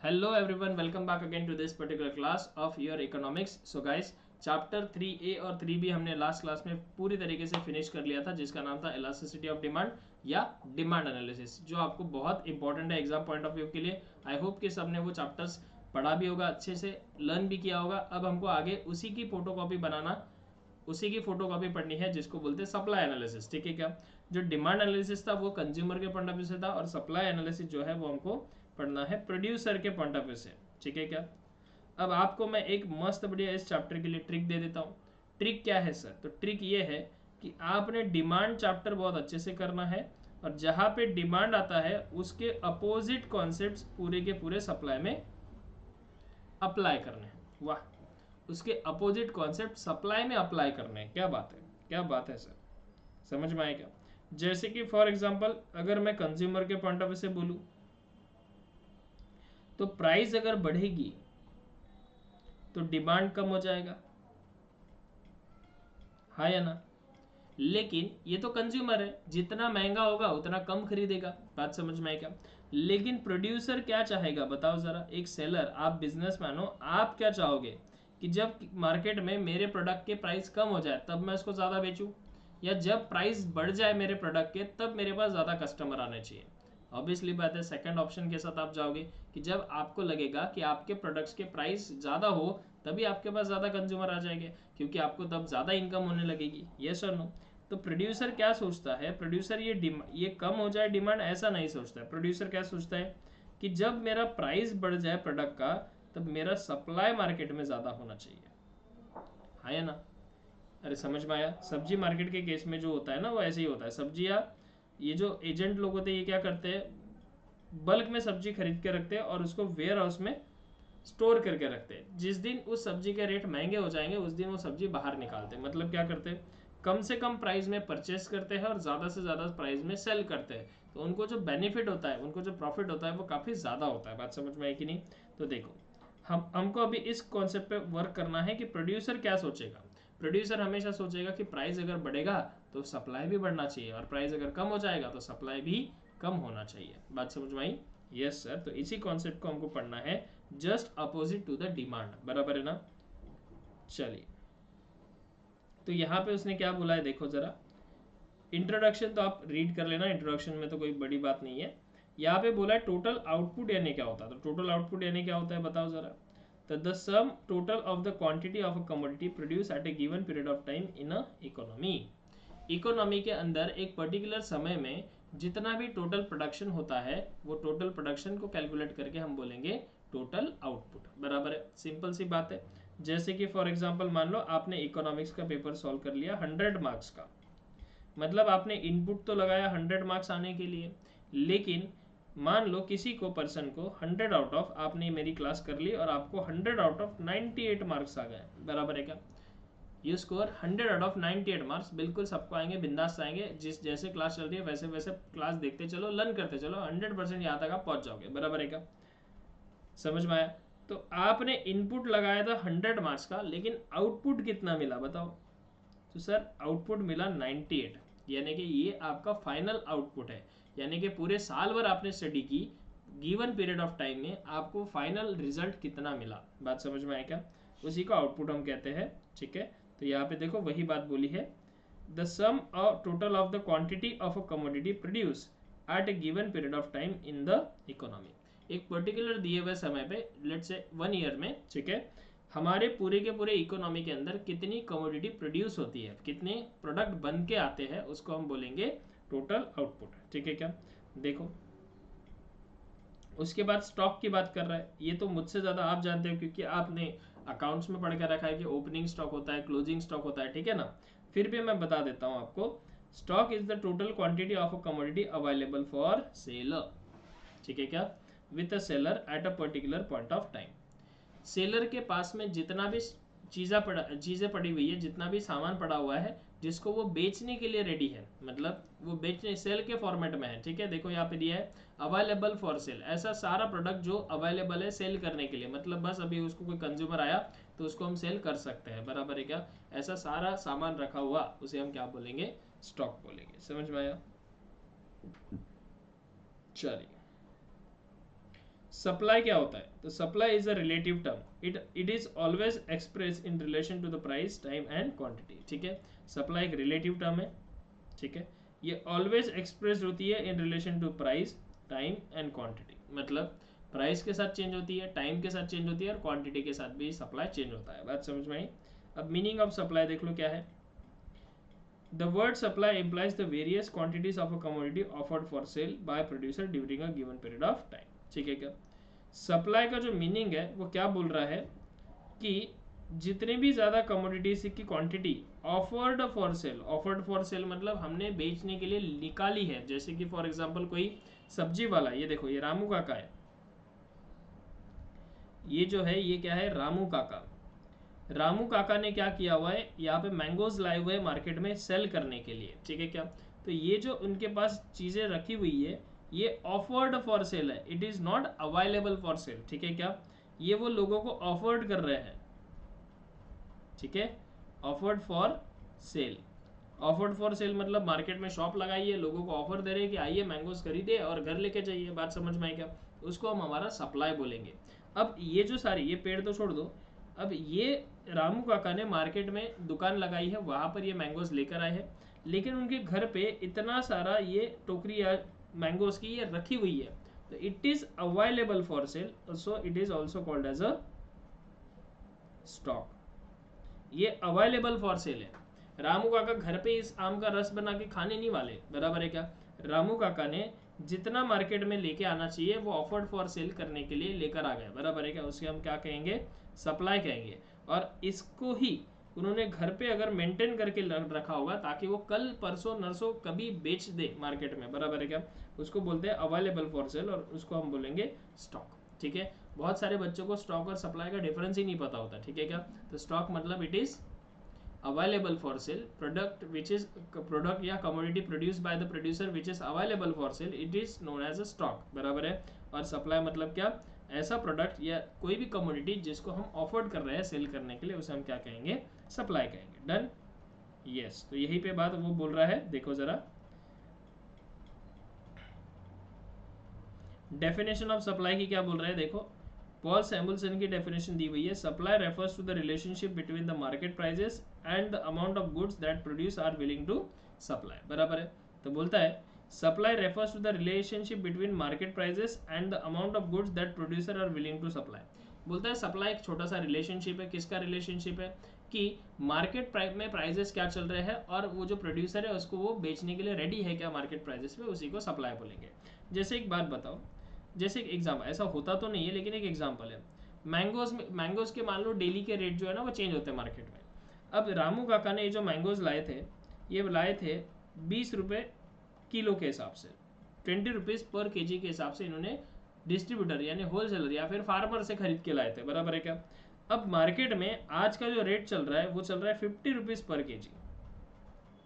Hello everyone, welcome back again to this particular class of your economics. So guys, chapter 3A और 3B हमने last class में पूरी तरीके से finish कर लिया था, जिसका नाम था इलास्टिसिटी ऑफ डिमांड या डिमांड एनालिसिस, जो आपको बहुत इंपॉर्टेंट है एग्जाम पॉइंट ऑफ व्यू के लिए. आई होप कि सबने वो चैप्टर्स पढ़ा भी होगा, अच्छे से लर्न भी किया होगा. अब हमको आगे उसी की फोटोकॉपी बनाना, उसी की फोटोकॉपी पढ़नी है, जिसको बोलते हैं सप्लाई एनालिसिस. ठीक है क्या? जो डिमांड एनालिसिस था वो कंज्यूमर के पॉइंट ऑफ व्यू से था, और सप्लाई एनालिसिस जो है वो हमको पढ़ना है प्रोड्यूसर के पॉइंट ऑफ व्यू से. ठीक है क्या? अब आपको मैं एक मस्त बढ़िया इस चैप्टर के लिए ट्रिक दे देता हूँ. ट्रिक क्या है सर? तो ट्रिक ये है कि आपने डिमांड चैप्टर बहुत अच्छे से करना है, और जहां पे डिमांड आता है उसके अपोजिट कॉन्सेप्ट्स पूरे के पूरे सप्लाई में अप्लाई करने हैं. वाह, उसके अपोजिट कॉन्सेप्ट सप्लाई में अप्लाई करने हैं. क्या बात है, क्या बात है सर, समझ में आए क्या? जैसे कि फॉर एग्जांपल अगर मैं कंज्यूमर के पॉइंट ऑफ व्यू से बोलूं, तो प्राइस अगर बढ़ेगी तो डिमांड कम हो जाएगा, हाँ या ना? लेकिन ये तो कंज्यूमर है, जितना महंगा होगा उतना कम खरीदेगा. बात समझ में आए क्या? लेकिन प्रोड्यूसर क्या चाहेगा बताओ जरा? एक सेलर, आप बिजनेसमैन हो, आप क्या चाहोगे कि जब मार्केट में मेरे प्रोडक्ट के प्राइस कम हो जाए तब मैं उसको ज़्यादा बेचूं, या जब प्राइस बढ़ जाए मेरे प्रोडक्ट के तब मेरे पास ज़्यादा कस्टमर आने चाहिए? ऑब्वियसली बात है, सेकंड ऑप्शन के साथ आप जाओगे कि जब आपको लगेगा कि आपके प्रोडक्ट्स के प्राइस ज़्यादा हो तभी आपके पास ज़्यादा कंज्यूमर आ जाएंगे, क्योंकि आपको तब ज़्यादा इनकम होने लगेगी. यस और नो? तो प्रोड्यूसर क्या सोचता है? प्रोड्यूसर ये कम हो जाए डिमांड ऐसा नहीं सोचता है. प्रोड्यूसर क्या सोचता है कि जब मेरा प्राइस बढ़ जाए प्रोडक्ट का तब मेरा सप्लाई मार्केट में ज़्यादा होना चाहिए, हाँ या ना? अरे समझ में आया? सब्जी मार्केट के केस में जो होता है ना वो ऐसे ही होता है. सब्जियाँ, ये जो एजेंट लोग होते हैं ये क्या करते हैं, बल्क में सब्जी खरीद के रखते हैं और उसको वेयर हाउस में स्टोर करके रखते हैं. जिस दिन उस सब्जी के रेट महंगे हो जाएंगे उस दिन वो सब्जी बाहर निकालते हैं. मतलब क्या करते हैं, कम से कम प्राइस में परचेस करते हैं और ज़्यादा से ज़्यादा प्राइस में सेल करते हैं. तो उनको जो बेनिफिट होता है, उनको जो प्रॉफिट होता है वो काफ़ी ज़्यादा होता है. बात समझ में आई कि नहीं? तो देखो, हमको अभी इस कॉन्सेप्ट पे वर्क करना है कि प्रोड्यूसर क्या सोचेगा. प्रोड्यूसर हमेशा सोचेगा कि प्राइस अगर बढ़ेगा तो सप्लाई भी बढ़ना चाहिए, और प्राइस अगर कम हो जाएगा तो सप्लाई भी कम होना चाहिए. बात समझ में आई? Yes sir. तो इसी कॉन्सेप्ट को हमको पढ़ना है, just opposite to the demand. बराबर है ना? चलिए, तो यहाँ पे उसने क्या बोला है देखो जरा. इंट्रोडक्शन तो आप रीड कर लेना, इंट्रोडक्शन में तो कोई बड़ी बात नहीं है. यहाँ पे बोला है टोटल आउटपुट यानी क्या होता है. तो टोटल आउटपुट यानी क्या होता है बताओ जरा? तो the sum total of the quantity of a commodity produce at A given period of time in a economy. Economy के अंदर एक पर्टिकुलर समय में जितना भी टोटल प्रोडक्शन होता है वो टोटल प्रोडक्शन को कैलकुलेट करके हम बोलेंगे टोटल आउटपुट. बराबर है? सिंपल सी बात है. जैसे कि फॉर एग्जांपल मान लो आपने इकोनॉमिक्स का पेपर सॉल्व कर लिया 100 मार्क्स का, मतलब आपने इनपुट तो लगाया 100 मार्क्स आने के लिए, लेकिन मान लो किसी को पर्सन को 100 आउट ऑफ, आपने मेरी क्लास कर ली और आपको 100 आउट ऑफ 98 मार्क्स आ गए. बराबर है क्या? You score 100 out of 98 marks. बिल्कुल सबको आएंगे, बिंदास आएंगे. जिस जैसे क्लास चल रही है वैसे वैसे क्लास देखते चलो, लर्न करते चलो, 100% यहाँ तक आप पहुँच जाओगे. बराबर है क्या? समझ में आया? तो आपने इनपुट लगाया था 100 मार्क्स का, लेकिन आउटपुट कितना मिला बताओ? तो सर आउटपुट मिला 98, यानी कि ये आपका फाइनल आउटपुट है. यानी कि पूरे साल भर आपने स्टडी की, गिवन पीरियड ऑफ टाइम में आपको फाइनल रिजल्ट कितना मिला. बात समझ में आया क्या? उसी को आउटपुट हम कहते हैं. ठीक है, तो यहाँ पे देखो वही बात बोली है, the sum total of the quantity of a commodity produce at A given period of time in the economy. एक पर्टिकुलर दिए हुए समय पे, लेट से 1 ईयर में, ठीक है, हमारे पूरे के पूरे इकोनॉमी के अंदर कितनी कमोडिटी प्रोड्यूस होती है, कितने प्रोडक्ट बन के आते हैं, उसको हम बोलेंगे टोटल आउटपुट. ठीक है क्या? देखो, उसके बाद स्टॉक की बात कर रहा है. ये तो मुझसे ज़्यादा आप जानते हो, क्योंकि आपने अकाउंट्स में पढ़ कर रखा है कि ओपनिंग स्टॉक होता है, क्लोजिंग स्टॉक होता है. ठीक है ना? फिर भी मैं बता देता हूँ आपको. Stock is the total quantity of a commodity available for seller. ठीक है क्या? With a seller at a particular point of time. Seller के पास में जितना भी चीज़ें पड़ी हुई है, जितना भी सामान पड़ा हुआ है जिसको वो बेचने के लिए रेडी है, मतलब वो बेचने सेल के फॉर्मेट में है. ठीक है, देखो यहाँ पे दिया है अवेलेबल फॉर सेल. ऐसा सारा प्रोडक्ट जो अवेलेबल है सेल करने के लिए, मतलब बस अभी उसको कोई कंज्यूमर आया तो उसको हम सेल कर सकते हैं. बराबर है क्या? ऐसा सारा सामान रखा हुआ उसे हम क्या बोलेंगे? स्टॉक बोलेंगे. समझ में आया? चलिए, सप्लाई क्या होता है? तो supply is a relative term, it is always express in relation to the price, time and quantity. ठीक है, सप्लाई एक रिलेटिव टर्म है। ठीक है, ये ऑलवेज एक्सप्रेस होती है in relation to price, time and quantity. मतलब प्राइस के साथ चेंज होती है, टाइम के साथ चेंज होती है और क्वांटिटी के साथ भी सप्लाई चेंज होता है। बात समझ में आई? अब मीनिंग ऑफ सप्लाई देख लो क्या है। The word supply implies the various quantities of a commodity offered for sale by producer during a given period of time। ठीक है क्या? सप्लाई का जो मीनिंग है वो क्या बोल रहा है कि जितने भी ज़्यादा कमोडिटीज की quantity offered for sale, offered for sale मतलब हमने बेचने के लिए निकाली है। जैसे कि फॉर एग्जांपल कोई सब्जी वाला, ये देखो ये रामू काका है, ये जो है ये क्या है? रामू काका। रामू काका ने क्या किया हुआ है, यहाँ पे मैंगोज लाए हुए मार्केट में सेल करने के लिए। ठीक है क्या? तो ये जो उनके पास चीज़ें रखी हुई है ये ऑफर्ड फॉर सेल है, it is not available for cell. ठीक है क्या? ये वो लोगों को ऑफर्ड कर रहे हैं। ठीक है, offered for sale, offered for sale मतलब मार्केट में शॉप लगाई है, लोगों को ऑफर दे रहे हैं कि आइए मैंगोज खरीदे और घर लेके जाइए। बात समझ में आई क्या? उसको हम हमारा सप्लाई बोलेंगे। अब ये जो सारी, ये पेड़ तो छोड़ दो, अब ये रामू काका ने मार्केट में दुकान लगाई है, वहाँ पर ये मैंगोज लेकर आए हैं, लेकिन उनके घर पे इतना सारा ये टोकरी या मैंगोज की ये रखी हुई है, तो it is available for sale, so it is also called as a stock. ये अवेलेबल फॉर सेल है। रामू काका घर पे इस आम का रस बना के खाने नहीं वाले, बराबर है क्या? रामू काका ने जितना मार्केट में लेके आना चाहिए वो ऑफर्ड फॉर सेल करने के लिए लेकर आ गए, बराबर है क्या? उसके हम क्या कहेंगे? सप्लाई कहेंगे। और इसको ही उन्होंने घर पे अगर मेंटेन करके रखा होगा ताकि वो कल परसों नरसों कभी बेच दे मार्केट में, बराबर है क्या? उसको बोलते हैं अवेलेबल फॉर सेल और उसको हम बोलेंगे स्टॉक। ठीक है, बहुत सारे बच्चों को स्टॉक और सप्लाई का डिफरेंस ही नहीं पता होता। ठीक है क्या? तो स्टॉक मतलब it is available for sale, product which is product या commodity produce by the producer which is available for sale, it is known as a stock, बराबर है। और सप्लाई मतलब क्या? ऐसा प्रोडक्ट या कोई भी कमोडिटी जिसको हम ऑफर्ड कर रहे हैं सेल करने के लिए, उसे हम क्या कहेंगे? सप्लाई कहेंगे। डन? यस, तो यही पे बात वो बोल रहा है। देखो जरा, डेफिनेशन ऑफ सप्लाई की क्या बोल रहा है, देखो। पॉल सैमुअलसन की डेफिनेशन दी हुई है, supply refers to the relationship between the market prices and the amount of goods that produce are willing to supply, बराबर है। तो बोलता है supply refers to the relationship between market prices and the amount of goods that producer are willing to supply. बोलता है supply एक छोटा सा रिलेशनशिप है। किसका रिलेशनशिप है? कि मार्केट में प्राइजेस क्या चल रहे हैं और वो जो प्रोड्यूसर है उसको वो बेचने के लिए रेडी है क्या मार्केट प्राइजेस पे, उसी को सप्लाई बोलेंगे। जैसे एक बात बताओ, जैसे एक एग्जाम्पल, ऐसा होता तो नहीं है लेकिन एक एग्जाम्पल है। मैंगोज के मान लो डेली के रेट जो है ना वो चेंज होते हैं मार्केट में। अब रामू काका ने ये जो मैंगोज लाए थे, ये लाए थे 20 रुपये किलो के हिसाब से, 20 रुपीज़ पर केजी के हिसाब से इन्होंने डिस्ट्रीब्यूटर यानी होलसेलर या फिर फार्मर से खरीद के लाए थे, बराबर है क्या? अब मार्केट में आज का जो रेट चल रहा है वो चल रहा है 50 रुपीज़ पर केजी।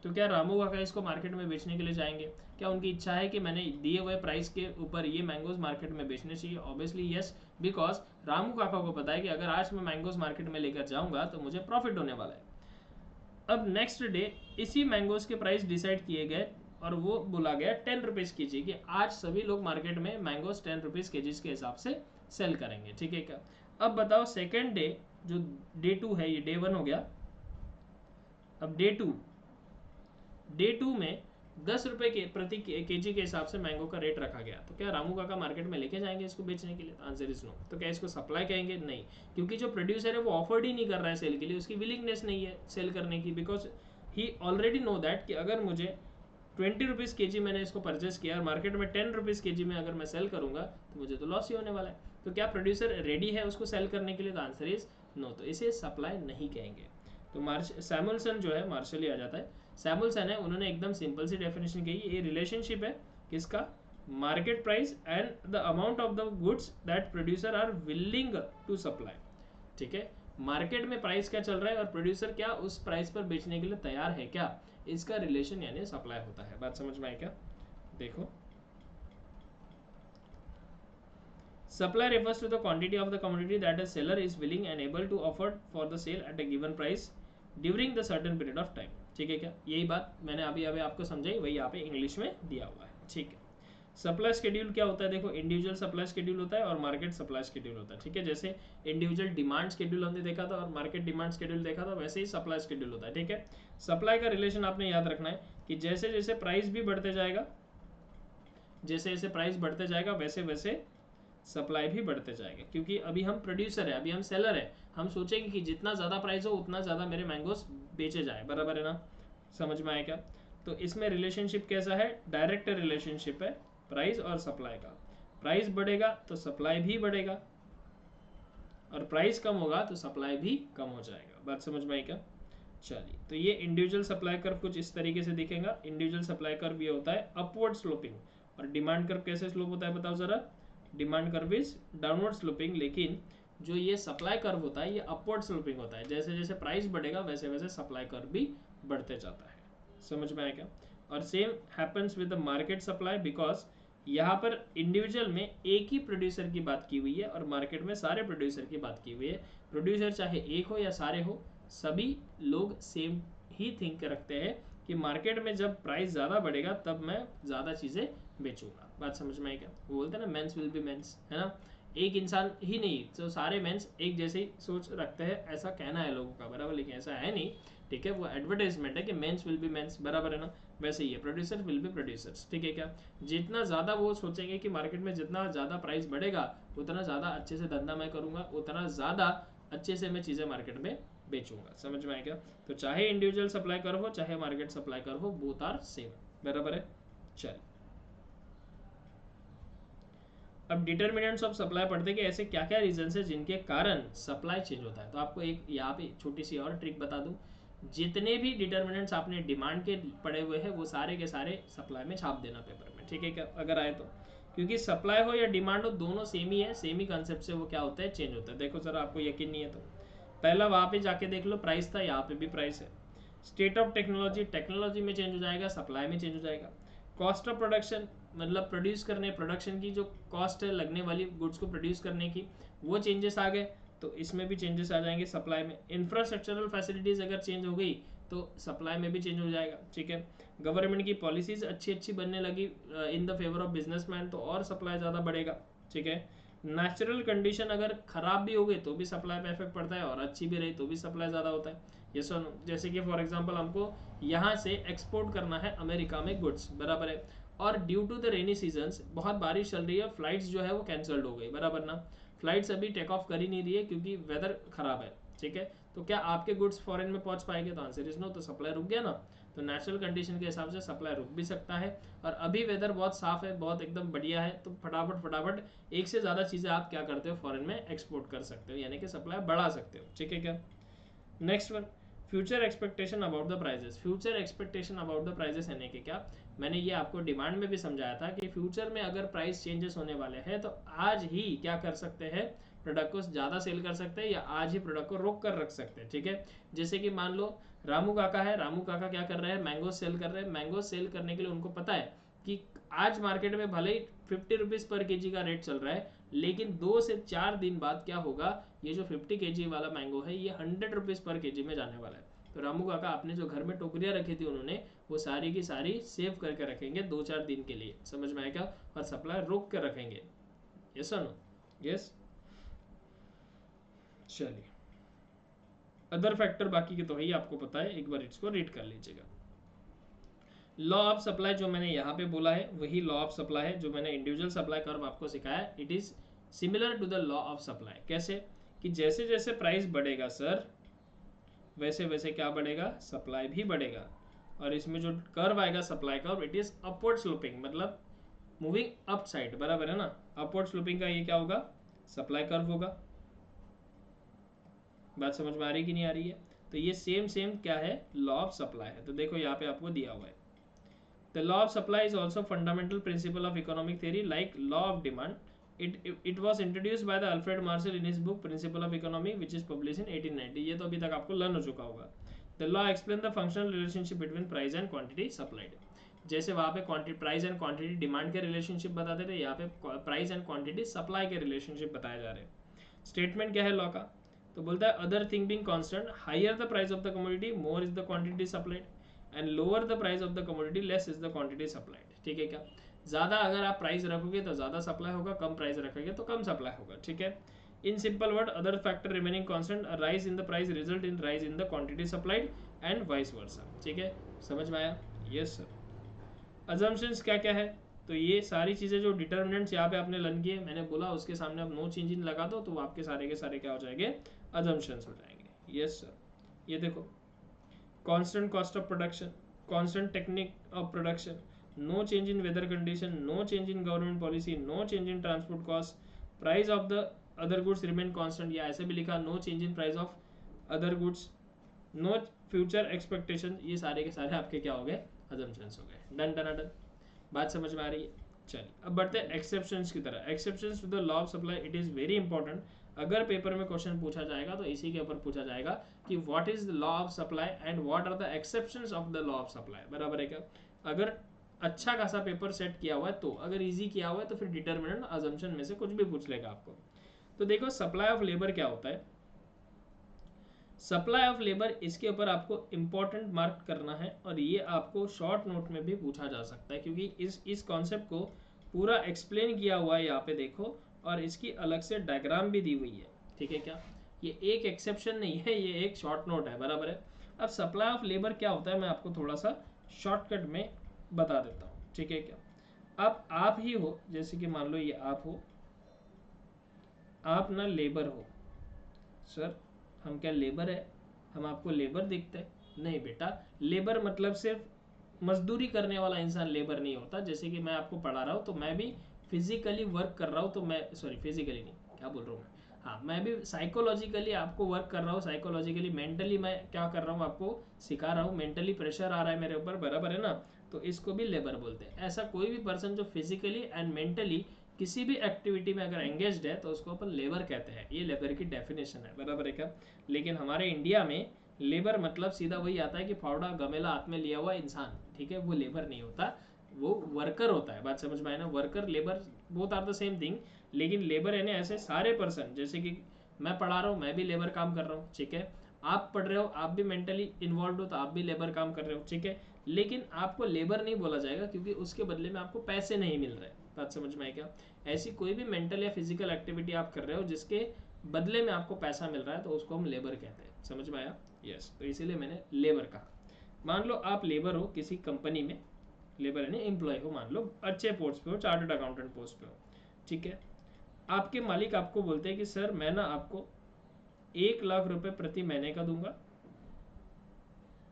तो क्या रामू काका इसको मार्केट में बेचने के लिए जाएंगे? क्या उनकी इच्छा है कि मैंने दिए हुए प्राइस के ऊपर ये मैंगोज मार्केट में बेचने चाहिए? ऑब्वियसली यस, बिकॉज रामू काका को पता है कि अगर आज मैं मैंगोज मार्केट में लेकर जाऊंगा तो मुझे प्रॉफिट होने वाला है। अब नेक्स्ट डे इसी मैंगोज के प्राइस डिसाइड किए गए और वो बोला गया 10 रुपीज़ के जी, कि आज सभी लोग मार्केट में मैंगोज 10 रुपीज़ के जी के हिसाब से सेल करेंगे। ठीक है क्या? अब बताओ सेकेंड डे, जो डे 2 है, ये डे 1 हो गया। अब डे टू में 10 रुपए के प्रति केजी के हिसाब से मैंगो का रेट रखा गया। तो क्या रामू काका मार्केट में लेके जाएंगे इसको बेचने के लिए? Answer is no. तो क्या इसको सप्लाई कहेंगे? नहीं, क्योंकि जो प्रोड्यूसर है वो ऑफर्ड ही नहीं कर रहा है सेल के लिए, उसकी विलिंगनेस नहीं है सेल करने की, because he already know that कि अगर मुझे 20 रुपीज़ के जी मैंने इसको परचेस किया और मार्केट में 10 रुपीज़ के जी में अगर मैं सेल करूंगा तो मुझे तो लॉस ही होने वाला है। तो क्या प्रोड्यूसर रेडी है उसको सेल करने के लिए? तो आंसर इज नो, तो इसे सप्लाई नहीं कहेंगे। तो सैमुअलसन जो है, मार्शल ही आ जाता है, सैमुअलसन है, उन्होंने एकदम सिंपल सी डेफिनेशन कही। ये रिलेशनशिप है किसका? Market price and the amount of the goods that producer are willing to supply. ठीक है, मार्केट में प्राइस क्या चल रहा है और प्रोड्यूसर क्या उस प्राइस पर बेचने के लिए तैयार है क्या, इसका रिलेशन यानी सप्लाई होता है। बात समझ में आई क्या? देखो, supply refers to the quantity of the commodity that a seller is willing and able to offer for the sale at a given price during the certain period of time। ठीक है क्या? यही बात मैंने अभी अभी आपको समझाई, वही यहाँ पे इंग्लिश में दिया हुआ है। ठीक है, सप्लाई शेड्यूल क्या होता है, देखो इंडिविजुअल सप्लाई शेड्यूल होता है और मार्केट सप्लाई शेड्यूल होता है, ठीक है। जैसे इंडिविजुअल डिमांड शेड्यूल हमने देखा था और मार्केट डिमांड शेड्यूल देखा था, वैसे ही सप्लाई शेड्यूल होता है, ठीक है। सप्लाई का रिलेशन आपने याद रखना है कि जैसे जैसे प्राइस भी बढ़ते जाएगा, जैसे जैसे प्राइस बढ़ते जाएगा वैसे वैसे सप्लाई भी बढ़ते जाएगा, क्योंकि अभी हम प्रोड्यूसर है, अभी हम सेलर है, हम सोचेंगे कि जितना ज़्यादा प्राइस हो उतना ज़्यादा मेरे मैंगोस बेचे जाए, बराबर है ना। समझ में आएगा। तो इसमें रिलेशनशिप कैसा है, डायरेक्ट रिलेशनशिप है प्राइस और सप्लाई का। प्राइस बढ़ेगा तो सप्लाई भी बढ़ेगा और प्राइस कम होगा तो सप्लाई भी कम हो जाएगा। बात समझ में आएगा। चलिए, तो ये इंडिविजुअल सप्लाई कर्व कुछ इस तरीके से दिखेगा। इंडिविजुअल सप्लाई कर्व ये होता है अपवर्ड स्लोपिंग, और डिमांड कर्व कैसे स्लोप होता है बताओ जरा। Demand curve is downward sloping, लेकिन जो ये सप्लाई कर्व होता है ये अपवर्ड स्लोपिंग होता है। जैसे जैसे प्राइस बढ़ेगा वैसे वैसे सप्लाई कर्व भी बढ़ते जाता है। समझ में आएगा। और same happens with the market supply, because यहाँ पर इंडिविजुअल में एक ही प्रोड्यूसर की बात की हुई है और मार्केट में सारे प्रोड्यूसर की बात की हुई है। प्रोड्यूसर चाहे एक हो या सारे हो, सभी लोग सेम ही थिंक रखते हैं कि मार्केट में जब प्राइस ज़्यादा बढ़ेगा तब मैं ज़्यादा चीज़ें बेचूंगा। बात समझ में आएगा। वो बोलते हैं ना मेंस विल बी मेंस, है ना। एक इंसान ही नहीं, तो सारे मेंस एक जैसे ही सोच रखते हैं, ऐसा कहना है लोगों का, बराबर, लेकिन ऐसा है नहीं, ठीक है। वो एडवर्टाइजमेंट है कि मेंस विल बी मेंस, बराबर है ना। वैसे ही है, प्रोड्यूसर विल बी प्रोड्यूसर्स, ठीक है क्या। जितना ज़्यादा वो सोचेंगे कि मार्केट में जितना ज़्यादा प्राइस बढ़ेगा उतना ज़्यादा अच्छे से धंधा मैं करूँगा, उतना ज़्यादा अच्छे से मैं चीज़ें मार्केट में बेचूंगा। समझ में आएगा। तो चाहे इंडिविजुअल सप्लाई कर हो चाहे मार्केट सप्लाई कर हो, बोथ आर सेम, बराबर है। चल, अब डिटर्मिनेंट्स ऑफ सप्लाई पढ़ते कि ऐसे क्या क्या रीजन है जिनके कारण सप्लाई चेंज होता है। तो आपको एक यहाँ पे छोटी सी और ट्रिक बता दूं, जितने भी डिटर्मिनेंट्स आपने डिमांड के पढ़े हुए हैं वो सारे के सारे सप्लाई में छाप देना पेपर में, ठीक है क्या, अगर आए तो। क्योंकि सप्लाई हो या डिमांड हो दोनों सेम ही है, सेम ही कंसेप्ट से वो क्या होता है, चेंज होता है। देखो सर, आपको यकीन नहीं है तो पहला वहाँ पे जाके देख लो, प्राइस था, यहाँ पे भी प्राइस है। स्टेट ऑफ टेक्नोलॉजी, टेक्नोलॉजी में चेंज हो जाएगा, सप्लाई में चेंज हो जाएगा। कॉस्ट ऑफ प्रोडक्शन, मतलब प्रोड्यूस करने, प्रोडक्शन की जो कॉस्ट है लगने वाली गुड्स को प्रोड्यूस करने की, वो चेंजेस आ गए तो इसमें भी चेंजेस आ जाएंगे सप्लाई में। इंफ्रास्ट्रक्चरल फैसिलिटीज अगर चेंज हो गई तो सप्लाई में भी चेंज हो जाएगा, ठीक है। गवर्नमेंट की पॉलिसीज अच्छी अच्छी बनने लगी in the favour of businessman, तो और सप्लाई ज़्यादा बढ़ेगा, ठीक है। नेचुरल कंडीशन अगर खराब भी हो गई तो भी सप्लाई पे इफेक्ट पड़ता है, और अच्छी भी रही तो भी सप्लाई ज़्यादा होता है। ये सुनो, जैसे कि फॉर एग्जांपल हमको यहाँ से एक्सपोर्ट करना है अमेरिका में गुड्स, बराबर है, और due to the rainy seasons बहुत बारिश चल रही है, फ्लाइट्स जो है वो कैंसल्ड हो गई, बराबर ना। फ्लाइट्स अभी टेक ऑफ कर ही नहीं रही है क्योंकि वेदर खराब है, ठीक है। तो क्या आपके गुड्स फॉरेन में पहुंच पाएंगे, तो आंसर इज नो, तो सप्लाई रुक गया ना। तो नेचुरल कंडीशन के हिसाब से सप्लाई रुक भी सकता है, और अभी वेदर बहुत साफ है, बहुत एकदम बढ़िया है, तो फटाफट फटाफट एक से ज़्यादा चीज़ें आप क्या करते हो, फॉरेन में एक्सपोर्ट कर सकते हो, यानी कि सप्लाई बढ़ा सकते हो, ठीक है क्या। Next one, future expectation about the prices. Future expectation about the prices यानी कि क्या, मैंने ये आपको डिमांड में भी समझाया था कि फ्यूचर में अगर प्राइस चेंजेस होने वाले हैं तो आज ही क्या कर सकते हैं, प्रोडक्ट को ज़्यादा सेल कर सकते हैं, या आज ही प्रोडक्ट को रोक कर रख सकते हैं, ठीक है। जैसे कि मान लो रामू काका है, रामू काका क्या कर रहे हैं, मैंगो सेल कर रहे हैं। मैंगो सेल करने के लिए उनको पता है कि आज मार्केट में भले ही 50 रुपीज़ पर केजी का रेट चल रहा है, लेकिन 2 से 4 दिन बाद क्या होगा, ये जो 50 केजी वाला मैंगो है ये 100 रुपीज़ पर केजी में जाने वाला है। तो रामू काका अपने जो घर में टोकरियाँ रखी थी उन्होंने वो सारी की सारी सेव करके रखेंगे 2-4 दिन के लिए, समझ में आएगा, और सप्लाई रोक कर रखेंगे। यस और नो, यस। चलिए, अदर फैक्टर बाकी के तो ही आपको पता है, एक बार इसको रीड कर लीजिएगा। लॉ ऑफ सप्लाई जो मैंने यहाँ पे बोला है वही लॉ ऑफ सप्लाई है जो मैंने इंडिविजुअल सप्लाई कर्व आपको सिखाया। It is similar to the law of supply. कैसे कि जैसे जैसे प्राइस बढ़ेगा सर, वैसे वैसे क्या बढ़ेगा, सप्लाई भी बढ़ेगा। और इसमें जो कर्व आएगा supply curve, it is upward sloping, मतलब मूविंग अप साइड, बराबर है ना। अपवर्ड स्लोपिंग का ये क्या होगा, सप्लाई कर्व होगा। बात समझ में आ रही कि नहीं आ रही है। तो ये सेम सेम क्या है, लॉ ऑफ सप्लाई है। तो देखो यहाँ पे आपको दिया हुआ है, the law of supply is also fundamental principle of economic theory like law of demand. It was introduced by the Alfred Marshall in his book Principle of Economy, which is published in 1890. ये तो अभी तक आपको learn हो चुका होगा। The law explains the functional relationship between price and quantity supplied. जैसे वहाँ पे quantity, price and quantity demand के रिलेशनशिप बताते थे, यहाँ पे प्राइस एंड क्वांटिटी सप्लाई के रिलेशनशिप बताए जा रहे हैं। स्टेटमेंट क्या है लॉ का, तो बोलता है other thing being constant, higher the price of the commodity more is the quantity supplied, and lower the price of the commodity less is the quantity supplied, ठीक है क्या। ज़्यादा अगर आप प्राइस रखोगे तो ज़्यादा सप्लाई होगा, कम प्राइस रखोगे तो कम सप्लाई होगा, ठीक है। In simple word, other factor remaining constant, rise in the price result in rise in the quantity supplied and vice versa, ठीक है। समझ में आया? Yes sir. अजम्पशंस क्या क्या है, तो ये सारी चीज़ें जो डिटर्मिनेंट्स यहाँ पे आपने लर्न किए, मैंने बोला उसके सामने आप नो चेंज इन लगा दो तो आपके सारे के सारे क्या हो जाएंगे, अजम्पशंस हो जाएंगे। Yes sir. ये देखो, constant cost of production, constant technique of production, no change in weather condition, no change in government policy, no change in transport cost, price of the other goods remain constant, या ऐसे भी लिखा no change in price of other goods, no future expectation, ये सारे के सारे आपके क्या हो गए, अजम्पशंस हो गए। डन डन डन, बात समझ में आ रही है? चलिए अब बढ़ते हैं एक्सेप्शंस की तरह। Exceptions to the law of supply, it is very important. अगर पेपर में क्वेश्चन पूछा जाएगा तो इसी के ऊपर पूछा जाएगा कि what is the law of supply and what are the exceptions of the law of supply, बराबर है क्या? अगर अच्छा खासा पेपर सेट किया हुआ है तो, अगर इजी किया हुआ है तो फिर डिटर्मिनेंट अजम्पशन में से कुछ भी पूछ लेगा आपको। तो देखो सप्लाई ऑफ लेबर क्या होता है, सप्लाई ऑफ लेबर, इसके ऊपर आपको इंपॉर्टेंट मार्क करना है और ये आपको शॉर्ट नोट में भी पूछा जा सकता है, क्योंकि इस कॉन्सेप्ट को पूरा एक्सप्लेन किया हुआ है यहाँ पे देखो, और इसकी अलग से डायग्राम भी दी हुई है, ठीक है क्या? ये एक एक्सेप्शन नहीं है, ये एक शॉर्ट नोट है, बराबर है। अब सप्लाई ऑफ लेबर क्या होता है मैं आपको थोड़ा सा शॉर्टकट में बता देता हूँ, ठीक है क्या? अब आप ही हो, जैसे कि मान लो ये आप हो, आप ना लेबर हो। सर हम क्या लेबर है, हम आपको लेबर दिखते हैं? नहीं बेटा, लेबर मतलब सिर्फ मजदूरी करने वाला इंसान लेबर नहीं होता। जैसे कि मैं आपको पढ़ा रहा हूँ तो मैं भी फिजिकली वर्क कर रहा हूँ, तो मैं सॉरी फिजिकली नहीं, क्या बोल रहा हूँ मैं, हाँ मैं भी साइकोलॉजिकली आपको वर्क कर रहा हूँ, साइकोलॉजिकली मेंटली मैं क्या कर रहा हूँ, आपको सिखा रहा हूँ, मेंटली प्रेशर आ रहा है मेरे ऊपर, बराबर है ना? तो इसको भी लेबर बोलते हैं। ऐसा कोई भी पर्सन जो फिजिकली एंड मेंटली किसी भी एक्टिविटी में अगर एंगेज्ड है तो उसको अपन लेबर कहते हैं, ये लेबर की डेफिनेशन है, बराबर है क्या? लेकिन हमारे इंडिया में लेबर मतलब सीधा वही आता है कि फावड़ा गमेला हाथ में लिया हुआ इंसान, ठीक है, वो लेबर नहीं होता, वो वर्कर होता है। बात समझ में आए ना? Worker labour both are the same thing, लेकिन लेबर यानी ऐसे सारे पर्सन, जैसे कि मैं पढ़ा रहा हूँ मैं भी लेबर काम कर रहा हूँ, ठीक है, आप पढ़ रहे हो आप भी मेंटली इन्वॉल्व हो तो आप भी लेबर काम कर रहे हो, ठीक है, लेकिन आपको लेबर नहीं बोला जाएगा क्योंकि उसके बदले में आपको पैसे नहीं मिल रहे। बात समझ में आए क्या? ऐसी कोई भी मेंटल या फिजिकल एक्टिविटी आप कर रहे हो जिसके बदले में आपको पैसा मिल रहा है तो उसको हम लेबर कहते हैं। समझ में आया? यस, तो इसीलिए मैंने लेबर कहा। मान लो आप लेबर हो किसी कंपनी में, लेबर यानी एम्प्लॉय हो, मान लो अच्छे पोस्ट पे हो, चार्टर्ड अकाउंटेंट पोस्ट पे हो, ठीक है, आपके मालिक आपको बोलते हैं कि सर मैं ना आपको 1 लाख रुपए प्रति महीने का दूंगा,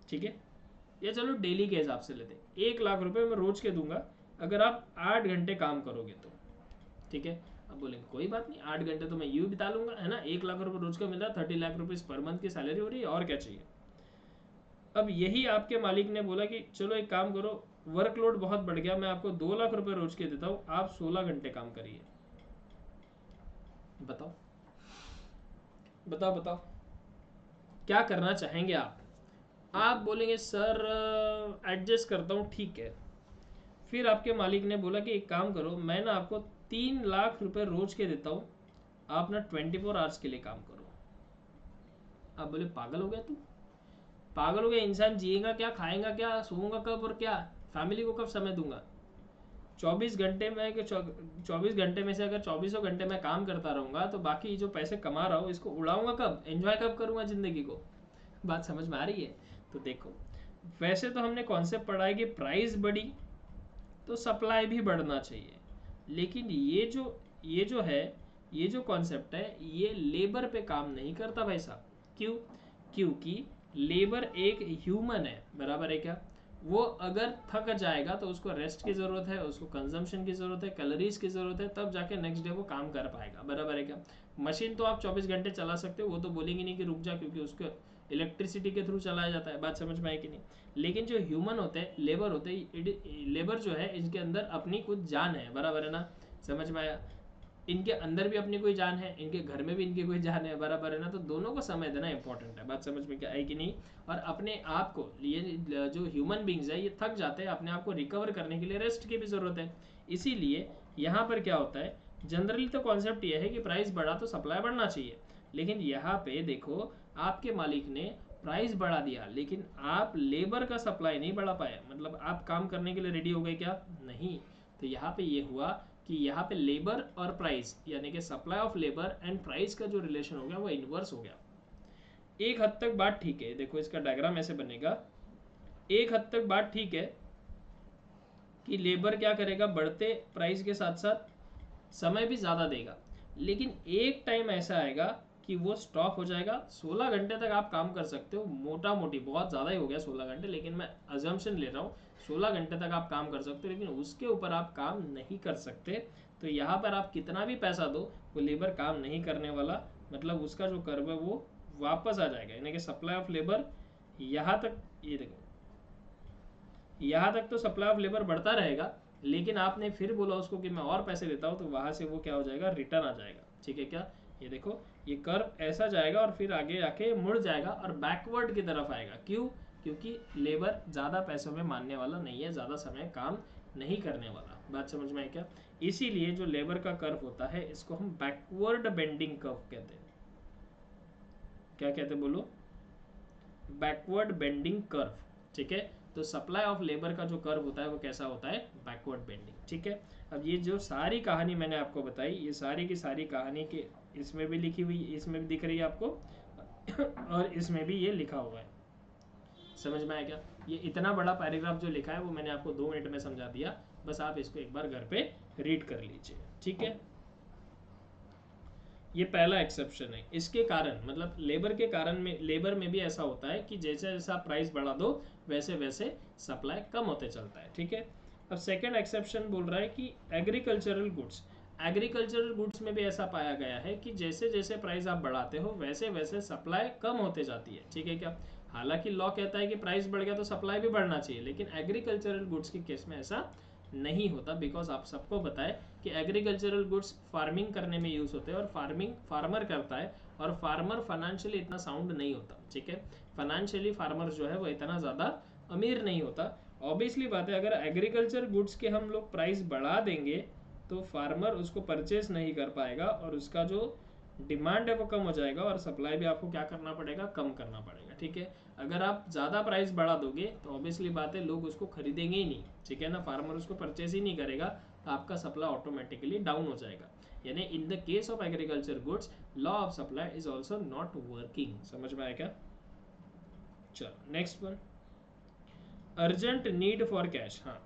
ठीक है, या चलो डेली के हिसाब से लेते हैं, 1 लाख रुपए मैं रोज के दूंगा अगर आप 8 घंटे काम करोगे तो, ठीक है। अब बोलेंगे कोई बात नहीं, 8 घंटे तो मैं यूं बिता लूंगा, है ना, 1 लाख रुपए रोज का मिल रहा है, 30 लाख रुपीज पर मंथ की सैलरी हो रही है, और क्या चाहिए। अब यही आपके मालिक ने बोला कि चलो एक काम करो, वर्कलोड बहुत बढ़ गया, मैं आपको 2 लाख रुपए रोज के देता हूँ, आप 16 घंटे काम करिए। बताओ बताओ बताओ, क्या करना चाहेंगे आप बोलेंगे सर एडजस्ट करता हूँ, ठीक है। फिर आपके मालिक ने बोला कि एक काम करो, मैं ना आपको 3 लाख रुपए रोज के देता हूँ, आप ना 24 आवर्स के लिए काम करो। आप बोले पागल हो गया तू, पागल हो गया, इंसान जिएगा क्या, खाएगा क्या, सोऊंगा कब, और क्या फैमिली को कब समय दूंगा? 24 घंटे में 24 घंटे में से अगर 24 घंटे में काम करता रहूंगा तो बाकी जो पैसे कमा रहा हूँ इसको उड़ाऊंगा कब, एंजॉय कब करूंगा जिंदगी को? बात समझ में आ रही है? तो देखो, वैसे तो हमने कॉन्सेप्ट पढ़ा है कि प्राइस बढ़ी तो सप्लाई भी बढ़ना चाहिए, लेकिन ये जो है, ये जो कॉन्सेप्ट है ये लेबर पे काम नहीं करता भाई साहब। क्यों? क्योंकि लेबर एक ह्यूमन है, बराबर है क्या? वो अगर थक जाएगा तो उसको रेस्ट की ज़रूरत है, उसको कंजम्पशन की ज़रूरत है, कैलोरीज की ज़रूरत है, तब जाके नेक्स्ट डे वो काम कर पाएगा, बराबर है क्या? मशीन तो आप 24 घंटे चला सकते हो, वो तो बोलेंगे नहीं कि रुक जा, क्योंकि उसको इलेक्ट्रिसिटी के थ्रू चलाया जाता है। बात समझ में आए कि नहीं? लेकिन जो ह्यूमन होते हैं, लेबर होते हैं, लेबर जो है इनके अंदर अपनी कुछ जान है, बराबर है ना? समझ में आया? इनके अंदर भी अपनी कोई जान है, इनके घर में भी इनकी कोई जान है, बराबर है ना? तो दोनों को समय देना इंपॉर्टेंट है। बात समझ में क्या आई कि नहीं? और अपने आप को, ये जो ह्यूमन बींग्स है ये थक जाते हैं, अपने आप को रिकवर करने के लिए रेस्ट की भी ज़रूरत है। इसीलिए यहाँ पर क्या होता है, जनरली तो कॉन्सेप्ट ये है कि प्राइस बढ़ा तो सप्लाई बढ़ना चाहिए, लेकिन यहाँ पे देखो आपके मालिक ने प्राइस बढ़ा दिया लेकिन आप लेबर का सप्लाई नहीं बढ़ा पाए, मतलब आप काम करने के लिए रेडी हो गए क्या? नहीं, तो यहाँ पे ये हुआ कि यहाँ पे लेबर और प्राइस यानी कि supply of labour and price का जो रिलेशन हो गया वो इन्वर्स हो गया। एक हद तक बात ठीक है, देखो इसका डायग्राम ऐसे बनेगा। एक हद तक बात ठीक है कि लेबर क्या करेगा, बढ़ते प्राइस के साथ साथ समय भी ज़्यादा देगा, लेकिन एक टाइम ऐसा आएगा कि वो स्टॉप हो जाएगा। 16 घंटे तक आप काम कर सकते हो, मोटा मोटी, बहुत ज़्यादा ही हो गया 16 घंटे, लेकिन मैं अजम्पशन ले रहा हूँ 16 घंटे तक आप काम कर सकते हो, लेकिन उसके ऊपर आप काम नहीं कर सकते। तो यहाँ पर आप कितना भी पैसा दो वो लेबर काम नहीं करने वाला, मतलब उसका जो कर्व है वो वापस आ जाएगा, यानी कि सप्लाई ऑफ लेबर यहाँ तक, ये देखो यहाँ तक तो सप्लाई ऑफ लेबर बढ़ता रहेगा, लेकिन आपने फिर बोला उसको कि मैं और पैसे देता हूँ, तो वहाँ से वो क्या हो जाएगा, रिटर्न आ जाएगा। ठीक है क्या, ये देखो ये कर्व ऐसा जाएगा और फिर आगे आके मुड़ जाएगा और बैकवर्ड की तरफ आएगा। क्यों, क्योंकि लेबर ज़्यादा पैसों में मानने वाला नहीं है, ज़्यादा समय काम नहीं करने वाला। बात समझ में आई क्या? इसीलिए जो लेबर का कर्व होता है इसको हम बैकवर्ड बेंडिंग कर्व कहते हैं। क्या कहते हैं बोलो? Backward bending curve. ठीक है, तो सप्लाई ऑफ लेबर का जो कर्व होता है वो कैसा होता है, बैकवर्ड बेंडिंग। ठीक है, अब ये जो सारी कहानी मैंने आपको बताई, ये सारी की सारी कहानी के इसमें भी लिखी हुई, इसमें भी दिख रही है आपको और इसमें भी ये लिखा हुआ है। समझ में आया क्या? ये इतना बड़ा पैराग्राफ जो लिखा है वो मैंने आपको 2 मिनट में समझा दिया, बस आप इसको एक बार घर पे रीड कर लीजिए। ठीक है, ये पहला एक्सेप्शन है। इसके कारण मतलब लेबर के कारण में, लेबर में भी ऐसा होता है कि जैसे जैसा प्राइस बढ़ा दो वैसे वैसे सप्लाई कम होते चलता है। ठीक है, अब सेकंड एक्सेप्शन बोल रहा है कि एग्रीकल्चरल गुड्स, एग्रीकल्चरल गुड्स में भी ऐसा पाया गया है कि जैसे जैसे प्राइस आप बढ़ाते हो वैसे वैसे सप्लाई कम होते जाती है। ठीक है क्या, हालांकि लॉ कहता है कि प्राइस बढ़ गया तो सप्लाई भी बढ़ना चाहिए, लेकिन एग्रीकल्चरल गुड्स के केस में ऐसा नहीं होता, बिकॉज आप सबको बताएं कि एग्रीकल्चरल गुड्स फार्मिंग करने में यूज़ होते हैं और फार्मिंग फार्मर करता है, और फार्मर फाइनेंशियली इतना साउंड नहीं होता। ठीक है, फाइनेंशियली फार्मर जो है वो इतना ज़्यादा अमीर नहीं होता। ऑब्वियसली बात है, अगर एग्रीकल्चर गुड्स के हम लोग प्राइस बढ़ा देंगे तो फार्मर उसको परचेस नहीं कर पाएगा और उसका जो डिमांड है वो कम हो जाएगा और सप्लाई भी आपको क्या करना पड़ेगा, कम करना पड़ेगा। ठीक है, अगर आप ज़्यादा प्राइस बढ़ा दोगे तो ऑब्वियसली बात है लोग उसको खरीदेंगे ही नहीं। ठीक है ना, फार्मर उसको परचेस ही नहीं करेगा, तो आपका सप्लाई ऑटोमेटिकली डाउन हो जाएगा। यानी in the case of agriculture goods law of supply is also not working. समझ में आया क्या? चलो next one, urgent need for cash. हाँ,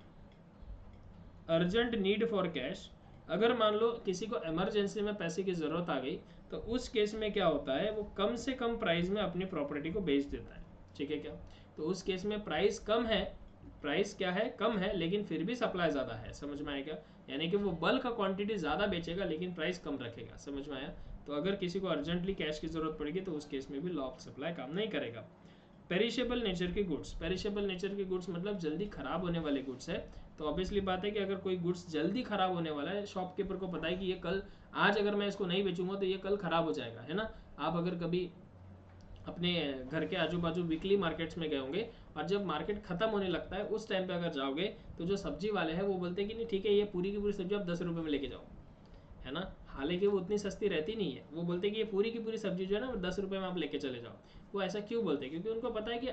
अर्जेंट नीड फॉर कैश, अगर मान लो किसी को इमरजेंसी में पैसे की ज़रूरत आ गई तो उस केस में क्या होता है, वो कम से कम प्राइस में अपनी प्रॉपर्टी को बेच देता है। ठीक है क्या, तो उस केस में प्राइस कम है, प्राइस क्या है, कम है, लेकिन फिर भी सप्लाई ज़्यादा है। समझ में आएगा, यानी कि वो बल्क क्वांटिटी ज़्यादा बेचेगा लेकिन प्राइस कम रखेगा। समझ में आया? तो अगर किसी को अर्जेंटली कैश की ज़रूरत पड़ेगी तो उस केस में भी लॉ ऑफ सप्लाई काम नहीं करेगा। पेरिशेबल नेचर के गुड्स, पेरिशेबल नेचर के गुड्स मतलब जल्दी खराब होने वाले गुड्स है। तो ऑब्वियसली बात है कि अगर कोई गुड्स जल्दी खराब होने वाला है, शॉपकीपर को पता है कि ये कल, आज अगर मैं इसको नहीं बेचूंगा तो ये कल खराब हो जाएगा, है ना। आप अगर कभी अपने घर के आजू बाजू वीकली मार्केट्स में गए होंगे और जब मार्केट खत्म होने लगता है उस टाइम पे अगर जाओगे तो जो सब्जी वाले हैं वो बोलते हैं कि नहीं ठीक है, ये पूरी की पूरी सब्जी आप 10 रुपये में लेके जाओ, है ना। हालांकि वो उतनी सस्ती रहती नहीं है, वो बोलते हैं कि ये पूरी की पूरी सब्जी जो है ना वो 10 रुपये में आप लेके चले जाओ। वो ऐसा क्यों बोलते हैं? क्योंकि उनको पता है कि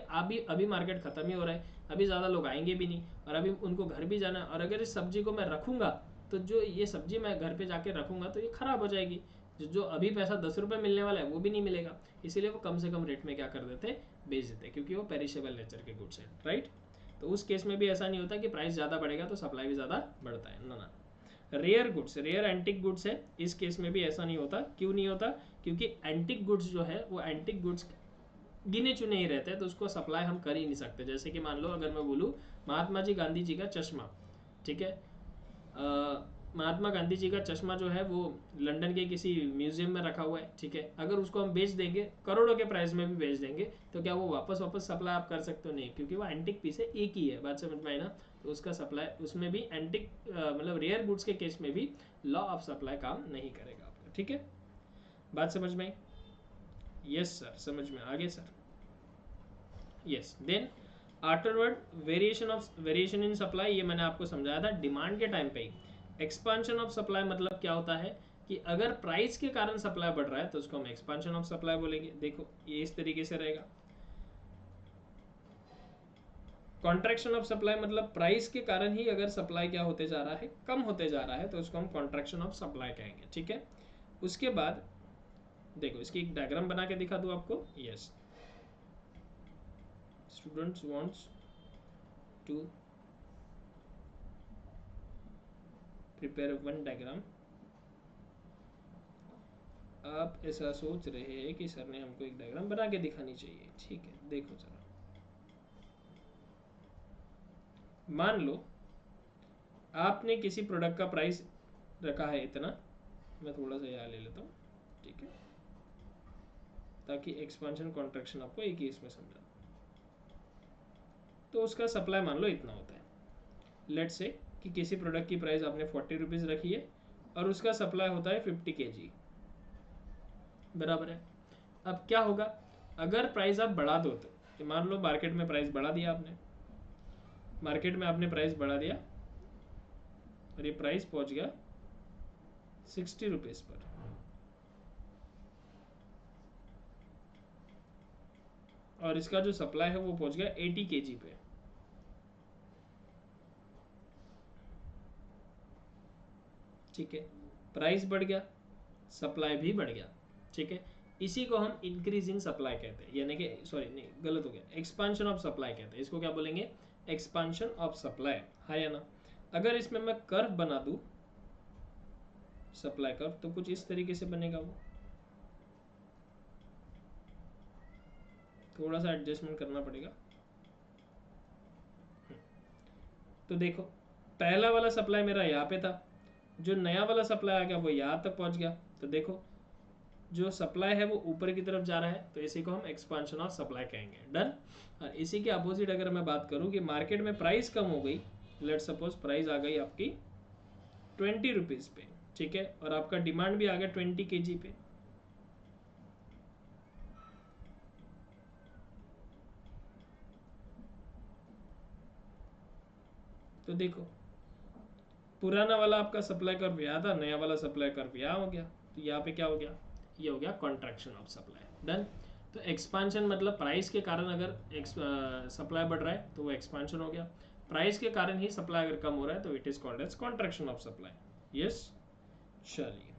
अभी मार्केट खत्म ही हो रहा है, अभी ज़्यादा लोग आएंगे भी नहीं और अभी उनको घर भी जाना है, और अगर इस सब्जी को मैं रखूँगा तो जो ये सब्जी मैं घर पे जाके रखूँगा तो ये ख़राब हो जाएगी, जो अभी पैसा 10 रुपये मिलने वाला है वो भी नहीं मिलेगा। इसीलिए वो कम से कम रेट में क्या कर देते, बेच देते, क्योंकि वो पेरिशेबल नेचर के गुड्स है, राइट। तो उस केस में भी ऐसा नहीं होता कि प्राइस ज़्यादा बढ़ेगा तो सप्लाई भी ज़्यादा बढ़ता है, ना ना। Rare goods, rare antique goods है, इस केस में भी ऐसा नहीं होता। क्यों नहीं होता? क्योंकि एंटिक गुड्स जो है वो एंटिक गुड्स गिने चुने ही रहते हैं, तो उसको सप्लाई हम कर ही नहीं सकते। जैसे कि मान लो अगर मैं बोलूँ महात्मा जी गांधी जी का चश्मा, ठीक है, महात्मा गांधी जी का चश्मा जो है वो लंदन के किसी म्यूजियम में रखा हुआ है, ठीक है, अगर उसको हम बेच देंगे करोड़ों के प्राइस में भी बेच देंगे तो क्या वो वापस वापस सप्लाई आप कर सकते हो? नहीं, क्योंकि वो एंटिक पीस है, एक ही है। बात समझ में आई ना? तो उसका सप्लाई, उसमें भी एंटिक मतलब रेयर गुड्स के केस में भी लॉ ऑफ सप्लाई काम नहीं करेगा आपका। ठीक है, बात समझ में आई? यस सर, समझ में आगे sir. Yes, then afterward variation in supply, ये मैंने आपको समझाया था डिमांड के टाइम पे ही। एक्सपांशन ऑफ सप्लाई मतलब क्या होता है कि अगर प्राइस के कारण सप्लाई बढ़ रहा है तो उसको हम एक्सपांशन ऑफ सप्लाई बोलेंगे। देखो ये इस तरीके से रहेगा, कॉन्ट्रैक्शन ऑफ सप्लाई मतलब प्राइस के कारण ही अगर सप्लाई क्या होते जा रहा है, कम होते जा रहा है, तो उसको हम कॉन्ट्रैक्शन ऑफ सप्लाई कहेंगे। ठीक है, उसके बाद देखो इसकी एक डायग्राम बना के दिखा दूं आपको। Yes, students wants to prepare one diagram. आप ऐसा सोच रहे हैं कि सर ने हमको एक डायग्राम बना के दिखानी चाहिए। ठीक है, देखो जरा, मान लो आपने किसी प्रोडक्ट का प्राइस रखा है इतना, मैं थोड़ा सा यहाँ ले लेता हूँ, ठीक है, ताकि एक्सपेंशन कॉन्ट्रैक्शन आपको एक ही इसमें समझा। तो उसका सप्लाई मान लो इतना होता है। लेट्स से कि किसी प्रोडक्ट की प्राइस आपने 40 रुपीज़ रखी है और उसका सप्लाई होता है 50 kg, बराबर है। अब क्या होगा, अगर प्राइस आप बढ़ा दो, तो मान लो मार्केट में प्राइस बढ़ा दिया आपने, मार्केट में आपने प्राइस बढ़ा दिया और ये प्राइस पहुंच गया 60 रुपीज़ पर, और इसका जो सप्लाई है वो पहुंच गया 80 kg पे। ठीक है, प्राइस बढ़ गया, सप्लाई भी बढ़ गया। ठीक है, इसी को हम इंक्रीज इन सप्लाई कहते हैं, यानी कि सॉरी नहीं, गलत हो गया, एक्सपांशन ऑफ सप्लाई कहते हैं। इसको क्या बोलेंगे, एक्सपांशन ऑफ सप्लाई, है ना। अगर इसमें मैं कर्व बना दूं, सप्लाई कर्व, तो कुछ इस तरीके से बनेगा वो, थोड़ा सा एडजस्टमेंट करना पड़ेगा। तो देखो पहला वाला सप्लाई मेरा यहाँ पे था, जो नया वाला सप्लाई आ गया वो यहाँ तक पहुँच गया। तो देखो जो सप्लाई है वो ऊपर की तरफ जा रहा है, तो इसी को हम एक्सपांशन ऑफ सप्लाई कहेंगे। डन। और इसी के अपोजिट अगर मैं बात करूँ कि मार्केट में प्राइस कम हो गई, लेट सपोज प्राइस आ गई आपकी 20 रुपीज़ पे, ठीक है, और आपका डिमांड भी आ गया 20 kg पे, तो देखो पुराना वाला आपका सप्लाई कर्व यहाँ था, नया वाला सप्लाई कर्व यहाँ हो गया, तो यहाँ पे क्या हो गया, ये हो गया कॉन्ट्रैक्शन ऑफ सप्लाई। डन। तो एक्सपांशन मतलब प्राइस के कारण अगर सप्लाई बढ़ रहा है तो वो एक्सपांशन हो गया, प्राइस के कारण ही सप्लाई अगर कम हो रहा है तो it is called as contraction of supply. Yes, चलिए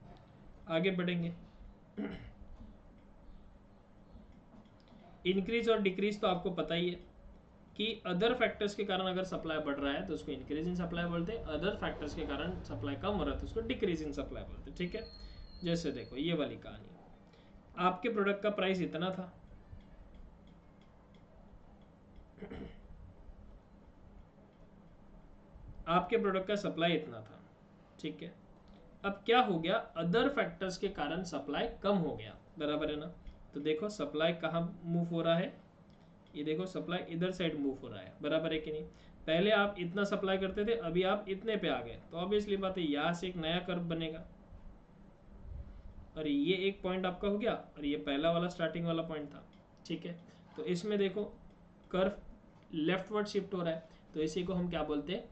आगे बढ़ेंगे। इंक्रीज और डिक्रीज तो आपको पता ही है कि अदर फैक्टर्स के कारण अगर सप्लाई बढ़ रहा है तो उसको इंक्रीज इन सप्लाई बोलते हैं, अदर फैक्टर्स के कारण सप्लाई कम हो रहा है तो उसको डिक्रीज इन सप्लाई बोलते हैं। ठीक है, जैसे देखो ये वाली कहानी, आपके प्रोडक्ट का प्राइस इतना था, आपके प्रोडक्ट का सप्लाई इतना था, ठीक है। अब क्या हो गया, अदर फैक्टर्स के कारण सप्लाई कम हो गया, बराबर है ना। तो देखो सप्लाई कहाँ मूव हो रहा है, ये देखो सप्लाई इधर साइड मूव हो रहा है, बराबर है कि नहीं। पहले आप इतना सप्लाई करते थे, अभी आप इतने पे आ गए, तो ऑब्वियसली बात है यहाँ से एक नया कर्व बनेगा, और ये एक पॉइंट आपका हो गया, और ये पहला वाला स्टार्टिंग वाला पॉइंट था। ठीक है, तो इसमें देखो कर्व लेफ्टवर्ड शिफ्ट हो रहा है, तो इसी को हम क्या बोलते हैं,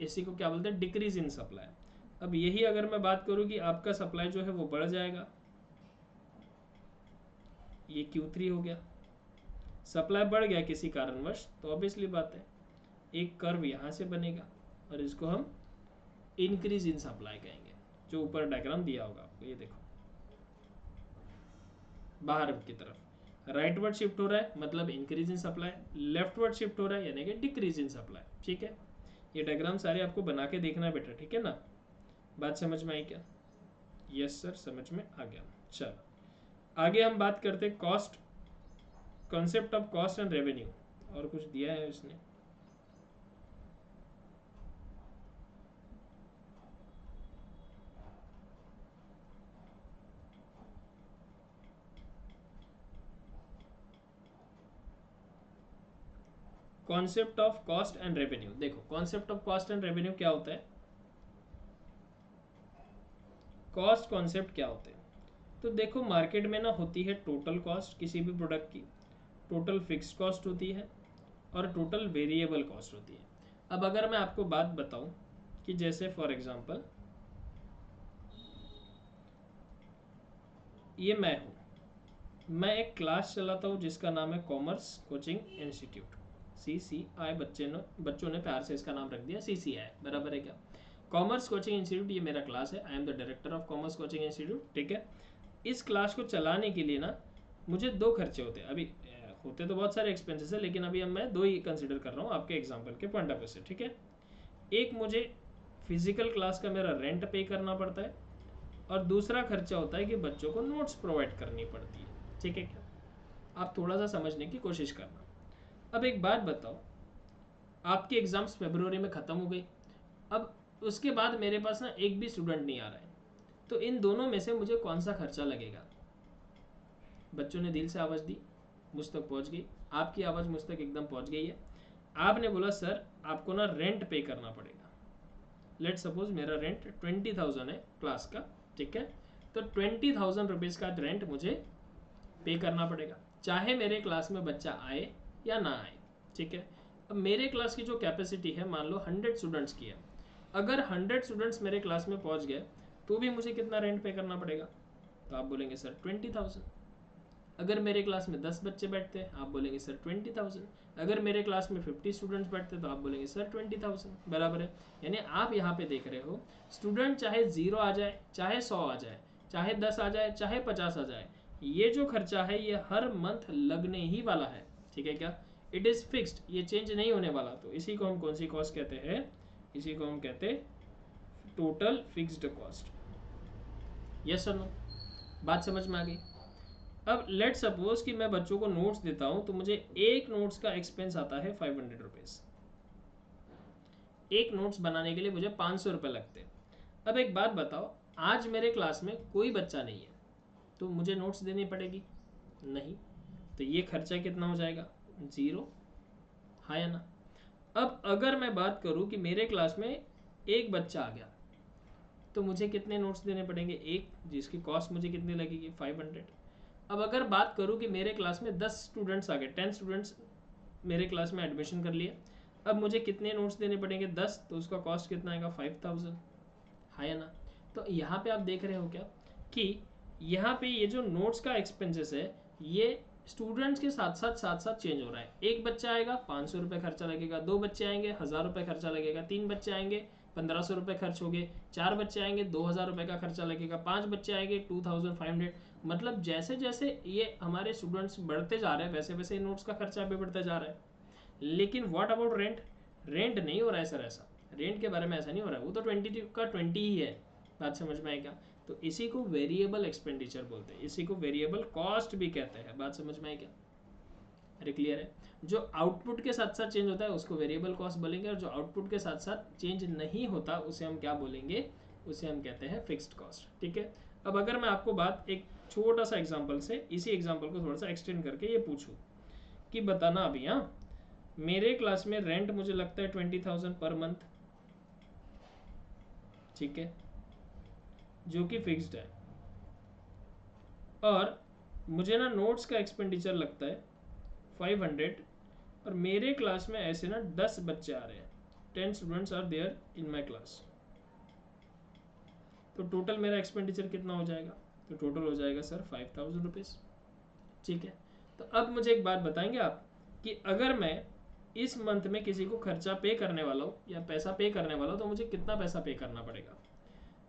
इसी को क्या बोलते हैं, डिक्रीज इन सप्लाई। अब यही अगर मैं बात करूं कि आपका सप्लाई जो है वो बढ़ जाएगा, ये Q3 हो गया, सप्लाई बढ़ गया किसी कारणवश, तो ऑब्वियसली बात है एक कर्व यहाँ से बनेगा, और इसको हम इंक्रीज इन सप्लाई कहेंगे, जो ऊपर डायग्राम दिया होगा आपको, ये देखो बाहर की तरफ राइटवर्ड शिफ्ट हो रहा है मतलब increase in supply, leftward shift हो रहा है यानी कि डिक्रीज इन सप्लाई। ठीक है, ये डायग्राम सारे आपको बना के देखना है बेटा, ठीक है ना। बात समझ में आई क्या? यस सर, समझ में आ गया। चलो आगे हम बात करते हैं cost, concept of cost and revenue, और कुछ दिया है इसने, concept of cost and revenue. देखो concept of cost and revenue क्या होता है, कॉस्ट कॉन्सेप्ट क्या होते हैं, तो देखो मार्केट में ना होती है टोटल कॉस्ट किसी भी प्रोडक्ट की, टोटल फिक्स कॉस्ट होती है, और टोटल वेरिएबल कॉस्ट होती है। अब अगर मैं आपको बात बताऊं कि जैसे फॉर एग्जांपल ये मैं हूं, मैं एक क्लास चलाता हूं जिसका नाम है कॉमर्स कोचिंग इंस्टीट्यूट, CCI बच्चों ने प्यार से इसका नाम रख दिया CCI, बराबर है क्या। कॉमर्स कोचिंग इंस्टीट्यूट, ये मेरा क्लास है, I am the director of commerce coaching institute, ठीक है। इस क्लास को चलाने के लिए ना मुझे दो खर्चे होते हैं, अभी होते तो बहुत सारे एक्सपेंसेस है, लेकिन अभी मैं दो ही कंसिडर कर रहा हूँ आपके एग्जाम्पल के पॉइंट ऑफ व्यू से, ठीक है। एक मुझे फिजिकल क्लास का मेरा रेंट पे करना पड़ता है, और दूसरा खर्चा होता है कि बच्चों को नोट्स प्रोवाइड करनी पड़ती है, ठीक है क्या। आप थोड़ा सा समझने की कोशिश करना। अब एक बात बताओ, आपके एग्जाम्स फरवरी में ख़त्म हो गई, अब उसके बाद मेरे पास ना एक भी स्टूडेंट नहीं आ रहा है, तो इन दोनों में से मुझे कौन सा खर्चा लगेगा। बच्चों ने दिल से आवाज़ दी, मुझ तक पहुंच गई, आपकी आवाज़ मुझ तक एकदम पहुंच गई है। आपने बोला सर आपको ना रेंट पे करना पड़ेगा। लेट सपोज मेरा रेंट 20,000 है क्लास का, ठीक है। तो 20,000 रुपीज़ का रेंट मुझे पे करना पड़ेगा, चाहे मेरे क्लास में बच्चा आए या ना आए, ठीक है। अब मेरे क्लास की जो कैपेसिटी है मान लो 100 स्टूडेंट्स की है, अगर 100 स्टूडेंट्स मेरे क्लास में पहुंच गए तो भी मुझे कितना रेंट पे करना पड़ेगा, तो आप बोलेंगे सर 20,000। अगर मेरे क्लास में 10 बच्चे बैठते हैं आप बोलेंगे सर 20,000। अगर मेरे क्लास में 50 स्टूडेंट्स बैठते हैं तो आप बोलेंगे सर 20,000, बराबर है। यानी आप यहाँ पे देख रहे हो स्टूडेंट चाहे 0 आ जाए, चाहे 100 आ जाए, चाहे 10 आ जाए, चाहे 50 आ जाए, ये जो खर्चा है ये हर मंथ लगने ही वाला है, ठीक है क्या। इट इज़ फिक्स्ड, ये चेंज नहीं होने वाला। तो इसी को हम कौन सी कॉस्ट कहते हैं, इसी को हम कहते हैं टोटल फिक्स्ड कॉस्ट। यस और नो, बात समझ में आ गई। अब लेट सपोज कि मैं बच्चों को नोट्स देता हूं तो मुझे एक नोट्स का एक्सपेंस आता है 500 रुपीज़। एक नोट्स बनाने के लिए मुझे 500 रुपये लगते हैं। अब एक बात बताओ, आज मेरे क्लास में कोई बच्चा नहीं है तो मुझे नोट्स देनी पड़ेगी नहीं, तो ये खर्चा कितना हो जाएगा, 0, हाँ या ना। अब अगर मैं बात करूं कि मेरे क्लास में एक बच्चा आ गया तो मुझे कितने नोट्स देने पड़ेंगे, एक, जिसकी कॉस्ट मुझे कितनी लगेगी 500। अब अगर बात करूं कि मेरे क्लास में 10 स्टूडेंट्स आ गए, 10 स्टूडेंट्स मेरे क्लास में एडमिशन कर लिए, अब मुझे कितने नोट्स देने पड़ेंगे 10, तो उसका कॉस्ट कितना आएगा 5,000, हाँ या ना। तो यहाँ पे आप देख रहे हो क्या कि यहाँ पे ये जो नोट्स का एक्सपेंसेस है ये स्टूडेंट्स के साथ साथ चेंज हो रहा है। एक बच्चा आएगा 500 रुपये खर्चा लगेगा, 2 बच्चे आएंगे 1,000 रुपये खर्चा लगेगा, 3 बच्चे आएंगे 1,500 रुपये खर्च हो गए, 4 बच्चे आएंगे 2,000 रुपये का खर्चा लगेगा, 5 बच्चे आएंगे 2,500। मतलब जैसे जैसे ये हमारे स्टूडेंट्स बढ़ते जा रहे हैं वैसे वैसे नोट्स का खर्चा भी बढ़ता जा रहा है। लेकिन व्हाट अबाउट रेंट, रेंट नहीं हो रहा है सर ऐसा, रेंट के बारे में ऐसा नहीं हो रहा है, वो तो 20 का 20 ही है। बात समझ में आएगा। तो इसी को वेरिएबल एक्सपेंडिचर बोलते हैं, इसी को वेरिएबल कॉस्ट भी कहते हैं। बात समझ में आएगा, अरे क्लियर है। जो आउटपुट के साथ साथ चेंज होता है उसको वेरिएबल कॉस्ट बोलेंगे, और जो आउटपुट के साथ साथ चेंज नहीं होता उसे हम क्या बोलेंगे, उसे हम कहते हैं फिक्स्ड कॉस्ट, ठीक है। अब अगर मैं आपको बात एक छोटा सा एग्जांपल से, इसी एग्जांपल को थोड़ा सा एक्सटेंड करके ये पूछूं कि बताना अभी, हाँ मेरे क्लास में रेंट मुझे लगता है 20,000 पर मंथ, ठीक है, जो कि फिक्स्ड है, और मुझे ना नोट्स का एक्सपेंडिचर लगता है 500, और मेरे क्लास में ऐसे ना 10 बच्चे आ रहे हैं, 10 students are there in my class, तो टोटल मेरा एक्सपेंडिचर कितना हो जाएगा, तो टोटल हो जाएगा सर 5,000 रुपीज़, ठीक है। तो अब मुझे एक बात बताएंगे आप कि अगर मैं इस मंथ में किसी को खर्चा पे करने वाला हूँ या पैसा पे करने वाला हूँ तो मुझे कितना पैसा पे करना पड़ेगा।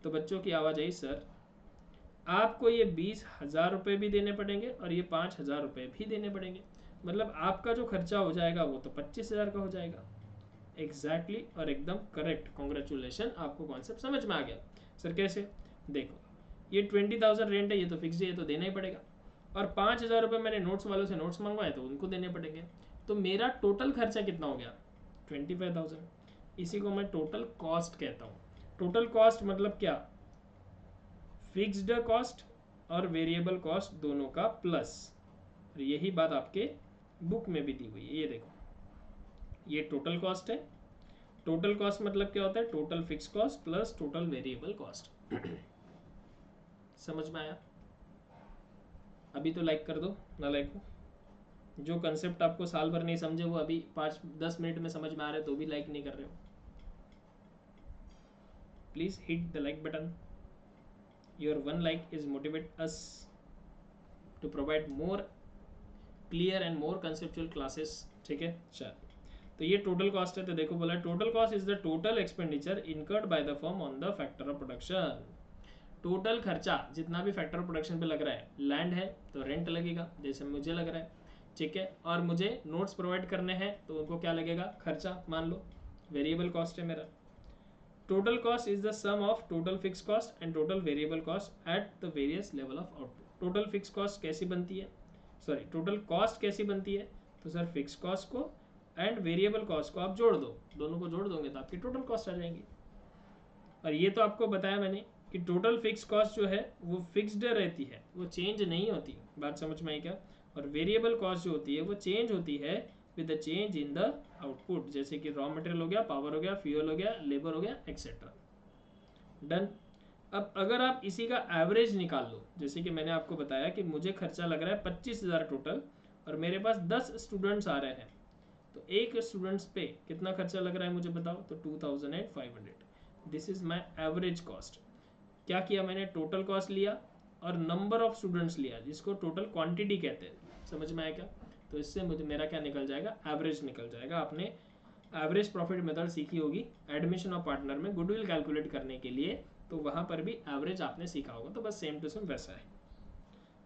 तो बच्चों की आवाज़ आई सर आपको ये 20,000 रुपये भी देने पड़ेंगे और ये 5,000 रुपये भी देने पड़ेंगे, मतलब आपका जो खर्चा हो जाएगा वो तो 25,000 का हो जाएगा। एग्जैक्टली और एकदम करेक्ट, कॉन्ग्रेचुलेशन, आपको कॉन्सेप्ट समझ में आ गया। सर कैसे, देखो ये 20,000 रेंट है, ये तो फिक्स है, ये तो देना ही पड़ेगा, और 5,000 रुपये मैंने नोट्स वालों से नोट्स मंगवाए तो उनको देने पड़ेंगे, तो मेरा टोटल खर्चा कितना हो गया 25,000। इसी को मैं टोटल कॉस्ट कहता हूँ। टोटल कॉस्ट मतलब क्या, फिक्स्ड कॉस्ट और वेरिएबल कॉस्ट दोनों का प्लस, और यही बात आपके बुक में भी दी हुई है, ये देखो ये टोटल कॉस्ट है। टोटल कॉस्ट मतलब क्या होता है, total fixed cost plus total variable cost. समझ में आया, अभी तो लाइक कर दो ना लाइक हो, जो कंसेप्ट आपको साल भर नहीं समझे वो अभी 5-10 मिनट में समझ में आ रहे तो भी लाइक नहीं कर रहे हो। Please hit the like button, your one like is motivate us to provide more clear and more conceptual classes, ठीक है। चल तो ये टोटल कॉस्ट है। तो देखो बोला total cost is the total expenditure incurred by the firm on the factor of production. Total खर्चा जितना भी फैक्टर ऑफ प्रोडक्शन पे लग रहा है, लैंड है तो रेंट लगेगा जैसे मुझे लग रहा है, ठीक है, और मुझे नोट्स प्रोवाइड करने हैं तो उनको क्या लगेगा, खर्चा मान लो, वेरिएबल कॉस्ट है मेरा। Total cost is the sum of total fixed cost and total variable cost at the various level of output. Total fixed cost कैसी बनती है, सॉरी टोटल कॉस्ट कैसी बनती है, तो सर फिक्स कॉस्ट को एंड वेरिएबल कॉस्ट को आप जोड़ दो, दोनों को जोड़ दोगे तो आपकी टोटल कॉस्ट आ जाएंगी। और ये तो आपको बताया मैंने कि टोटल फिक्स कॉस्ट जो है वो फिक्स्ड रहती है, वो चेंज नहीं होती, बात समझ में आई क्या। और वेरिएबल कॉस्ट जो होती है वो चेंज होती है with the change in the output, जैसे कि रॉ मटेरियल हो गया, पावर हो गया, फ्यूल हो गया, लेबर हो गया, एक्सेट्रा। डन। अब अगर आप इसी का एवरेज निकाल लो, जैसे कि मैंने आपको बताया कि मुझे खर्चा लग रहा है 25,000 टोटल और मेरे पास 10 स्टूडेंट्स आ रहे हैं, तो एक स्टूडेंट्स पे कितना खर्चा लग रहा है मुझे बताओ, तो 2500। This is my average cost. क्या किया मैंने, टोटल कॉस्ट लिया और नंबर ऑफ स्टूडेंट्स लिया जिसको टोटल क्वांटिटी कहते हैं, समझ में आया क्या। तो इससे मुझे मेरा क्या निकल जाएगा, एवरेज निकल जाएगा। आपने एवरेज प्रॉफिट मेथड सीखी होगी एडमिशन ऑफ पार्टनर में गुडविल कैलकुलेट करने के लिए, तो वहां पर भी एवरेज आपने सीखा होगा, तो बस सेम टू सेम वैसा है।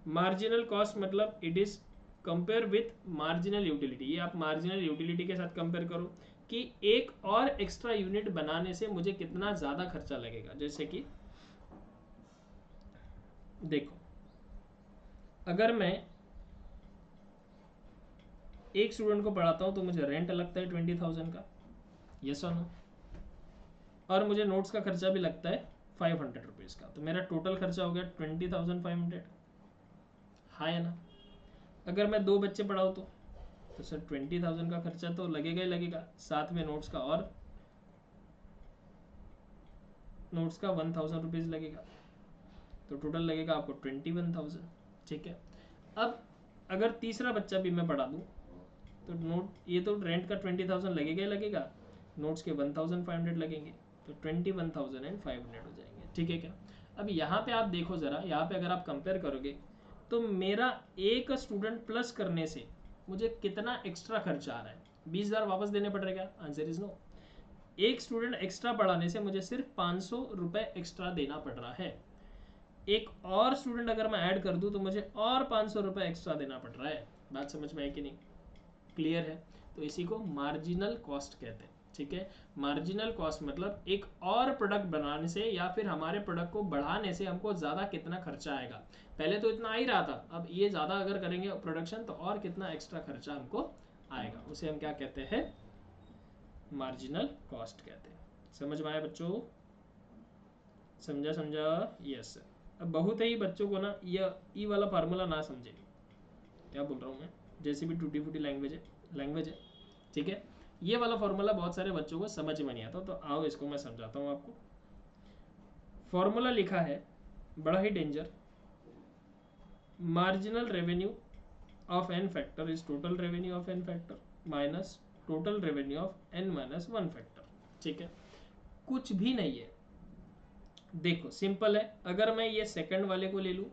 मार्जिनल कॉस्ट मतलब it is compare with marginal utility, ये आप मार्जिनल यूटिलिटी के साथ कंपेयर करो कि एक और एक्स्ट्रा यूनिट बनाने से मुझे कितना ज़्यादा खर्चा लगेगा। जैसे कि देखो, अगर मैं एक स्टूडेंट को पढ़ाता हूँ तो मुझे रेंट लगता है 20,000 का, यस और नो, और मुझे नोट्स का खर्चा भी लगता है 500 रुपीज़ का, तो मेरा टोटल खर्चा हो गया 20,500, हाँ है ना। अगर मैं 2 बच्चे पढ़ाऊँ तो सर 20,000 का खर्चा तो लगेगा ही लगेगा, साथ में नोट्स का, और नोट्स का 1,000 रुपीज़ लगेगा, तो टोटल लगेगा आपको 21,000, ठीक है। अब अगर तीसरा बच्चा भी मैं पढ़ा दूँ तो नोट ये तो रेंट का 20,000 लगेगा ही लगेगा, नोट्स के 1,500 लगेंगे, तो 21,500 हो जाएंगे, ठीक है क्या। अब यहाँ पे आप देखो ज़रा, यहाँ पे अगर आप कंपेयर करोगे तो मेरा एक स्टूडेंट प्लस करने से मुझे कितना एक्स्ट्रा खर्चा आ रहा है, 20,000 वापस देने पड़ रहे क्या, आंसर इज नो। एक स्टूडेंट एक्स्ट्रा पढ़ाने से मुझे सिर्फ 500 रुपये एक्स्ट्रा देना पड़ रहा है, एक और स्टूडेंट अगर मैं ऐड कर दूं तो मुझे और 500 रुपये एक्स्ट्रा देना पड़ रहा है। बात समझ में आई कि नहीं, क्लियर है। तो इसी को मार्जिनल कॉस्ट कहते हैं, ठीक है। मार्जिनल कॉस्ट मतलब एक और प्रोडक्ट बनाने से या फिर हमारे प्रोडक्ट को बढ़ाने से हमको ज़्यादा कितना खर्चा आएगा, पहले तो इतना आ ही रहा था, अब ये ज़्यादा अगर करेंगे प्रोडक्शन तो और कितना एक्स्ट्रा खर्चा हमको आएगा, उसे हम क्या कहते हैं, मार्जिनल कॉस्ट कहते हैं। समझ में आया बच्चों, समझा समझा, यस सर। अब बहुत ही बच्चों को ना ये ई वाला फार्मूला ना समझे, क्या बोल रहा हूँ मैं, जैसे भी टूटी फूटी लैंग्वेज है, ठीक है, ये वाला फार्मूला बहुत सारे बच्चों को समझ में नहीं आता, तो आओ इसको मैं समझाता हूँ आपको। फॉर्मूला लिखा है, बड़ा ही danger, marginal revenue of n factor is total revenue of n factor minus total revenue of n minus 1 factor, ठीक है। कुछ भी नहीं है, देखो सिंपल है, अगर मैं ये सेकंड वाले को ले लूँ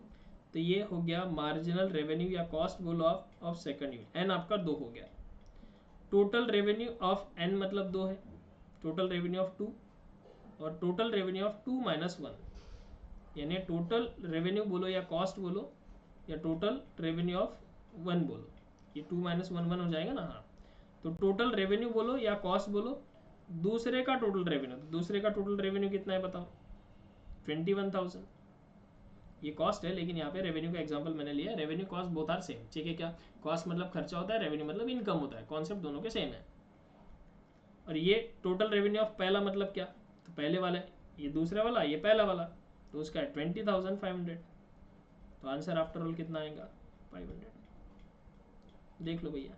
तो ये हो गया मार्जिनल रेवेन्यू या कॉस्ट बोलो ऑफ सेकंड यूनिट, एन आपका 2 हो गया, टोटल रेवेन्यू ऑफ एन मतलब 2 है, टोटल रेवेन्यू ऑफ 2, और टोटल रेवेन्यू ऑफ 2 माइनस 1, यानी टोटल रेवेन्यू बोलो या कॉस्ट बोलो या टोटल रेवेन्यू ऑफ 1 बोलो, ये 2 माइनस 1 हो जाएगा ना, हाँ। तो टोटल रेवेन्यू बोलो या कॉस्ट बोलो, दूसरे का टोटल रेवेन्यू, दूसरे का टोटल रेवेन्यू कितना है बताओ, 21,000, ये कॉस्ट है लेकिन यहाँ पे रेवेन्यू का एग्जांपल मैंने लिया, revenue cost both are same, ठीक है क्या। कॉस्ट मतलब खर्चा होता है, रेवेन्यू मतलब इनकम होता है, कॉन्सेप्ट दोनों के सेम है। और ये टोटल रेवेन्यू ऑफ पहला मतलब क्या, तो पहले वाला है, ये दूसरा वाला, ये पहला वाला, तो उसका है 20,500, तो आंसर आफ्टर ऑल कितना आएगा, 500। देख लो भैया,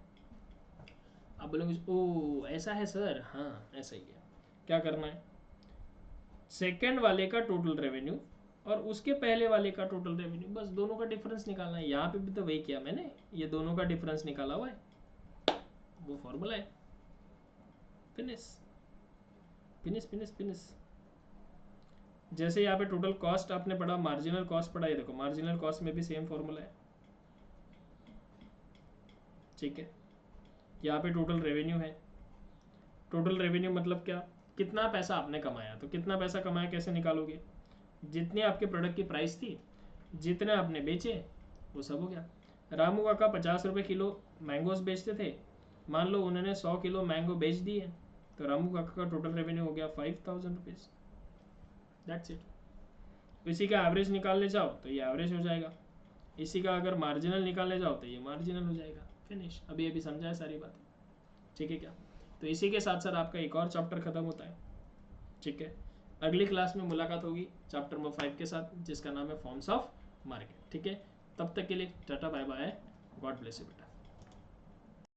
आप बोलोगे ओ ऐसा है सर, हाँ ऐसा ही है। क्या करना है, सेकेंड वाले का टोटल रेवेन्यू और उसके पहले वाले का टोटल रेवेन्यू, बस दोनों का डिफरेंस निकालना है। यहाँ पे भी तो वही किया मैंने, ये दोनों का डिफरेंस निकाला हुआ है, वो फॉर्मूला है, फिनिश फिनिश फिनिश फिनिश। जैसे यहाँ पे टोटल कॉस्ट आपने पढ़ा, मार्जिनल कॉस्ट पढ़ा, ये देखो मार्जिनल कॉस्ट में भी सेम फॉर्मूला है, ठीक है। यहाँ पे टोटल रेवेन्यू है, टोटल रेवेन्यू मतलब क्या, कितना पैसा आपने कमाया, तो कितना पैसा कमाया कैसे निकालोगे, जितनी आपके प्रोडक्ट की प्राइस थी, जितने आपने बेचे, वो सब हो गया। रामू काका 50 रुपये किलो मैंगोज बेचते थे, मान लो उन्होंने 100 किलो मैंगो बेच दिए, तो रामू काका का टोटल रेवेन्यू हो गया 5000 रुपीज़। That's it. इसी का एवरेज निकालने जाओ तो ये एवरेज हो जाएगा, इसी का अगर मार्जिनल निकालने जाओ तो ये मार्जिनल हो जाएगा। फिनिश, अभी अभी समझा है सारी बातें, ठीक है क्या। तो इसी के साथ साथ आपका एक और चैप्टर खत्म होता है, ठीक है। अगली क्लास में मुलाकात होगी चैप्टर नंबर 5 के साथ, जिसका नाम है फॉर्म्स ऑफ मार्केट, ठीक है। तब तक के लिए tata bye bye, God bless you बेटा।